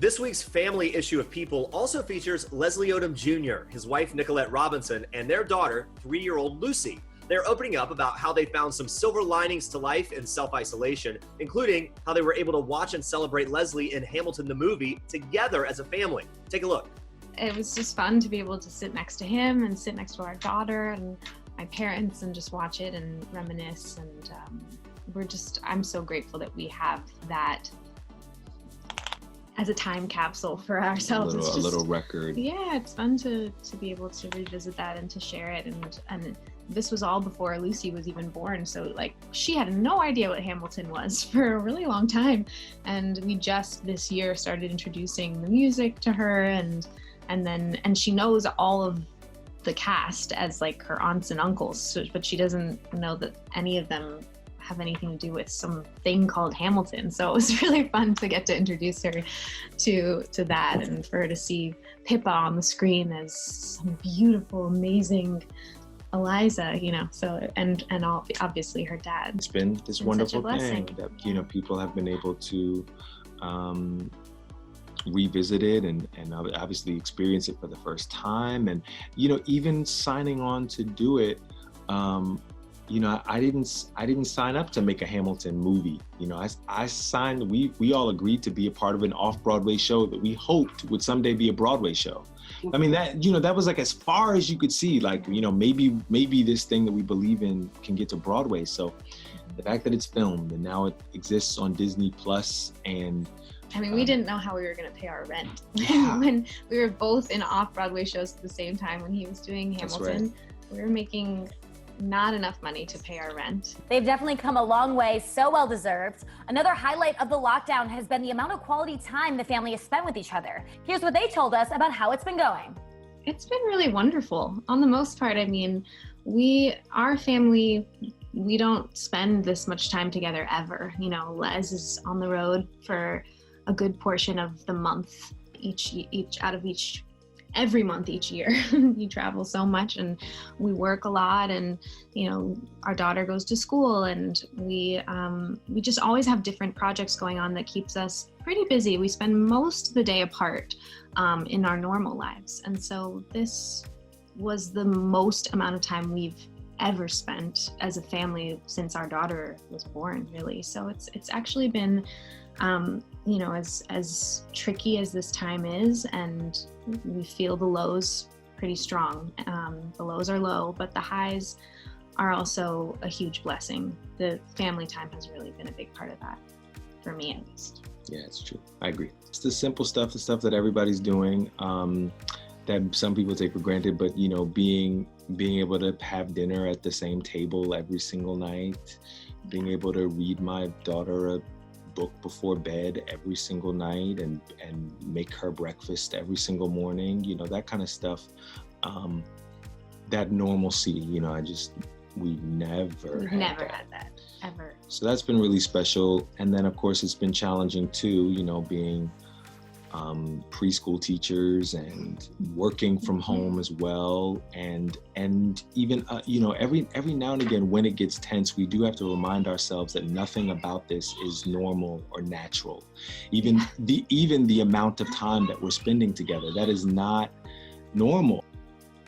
This week's family issue of People also features Leslie Odom Jr., his wife Nicolette Robinson, and their daughter, 3-year-old Lucy. They're opening up about how they found some silver linings to life in self-isolation, including how they were able to watch and celebrate Leslie in Hamilton the movie together as a family. Take a look. It was just fun to be able to sit next to him and sit next to our daughter and my parents and just watch it and reminisce. And I'm so grateful that we have that as a time capsule for ourselves. A little record. Yeah, it's fun to be able to revisit that and to share it. And this was all before Lucy was even born. So like she had no idea what Hamilton was for a really long time. And we just this year started introducing the music to her and she knows all of the cast as like her aunts and uncles, but she doesn't know that any of them have anything to do with something called Hamilton. So it was really fun to get to introduce her to that and for her to see Pippa on the screen as some beautiful, amazing Eliza, so and obviously her dad. It's been this wonderful thing that people have been able to revisit it and obviously experience it for the first time, and even signing on to do it. I didn't sign up to make a Hamilton movie. I signed. We all agreed to be a part of an off-Broadway show that we hoped would someday be a Broadway show. I mean, that was like as far as you could see. Like, maybe this thing that we believe in can get to Broadway. So the fact that it's filmed and now it exists on Disney Plus, and I mean, we didn't know how we were going to pay our rent. Yeah. When we were both in off-Broadway shows at the same time. When he was doing Hamilton, we were making not enough money to pay our rent. They've definitely come a long way, so well deserved. Another highlight of the lockdown has been the amount of quality time the family has spent with each other. Here's what they told us about how it's been going. It's been really wonderful. On the most part, I mean, our family, we don't spend this much time together ever. Les is on the road for a good portion of the month, every month each year. He travels so much and we work a lot, and our daughter goes to school, and we just always have different projects going on that keeps us pretty busy. We spend most of the day apart in our normal lives, and so this was the most amount of time we've ever spent as a family since our daughter was born, really. So it's actually been as tricky as this time is, and we feel the lows pretty strong. The lows are low, but the highs are also a huge blessing. The family time has really been a big part of that, for me at least. Yeah, it's true. I agree. It's the simple stuff, the stuff that everybody's doing, that some people take for granted, but being able to have dinner at the same table every single night, being able to read my daughter a book before bed every single night and make her breakfast every single morning, that kind of stuff, that normalcy, we've never had that ever. So that's been really special. And then of course it's been challenging too, being preschool teachers and working from home as well, and even every now and again when it gets tense, we do have to remind ourselves that nothing about this is normal or natural. Even the amount of time that we're spending together, that is not normal.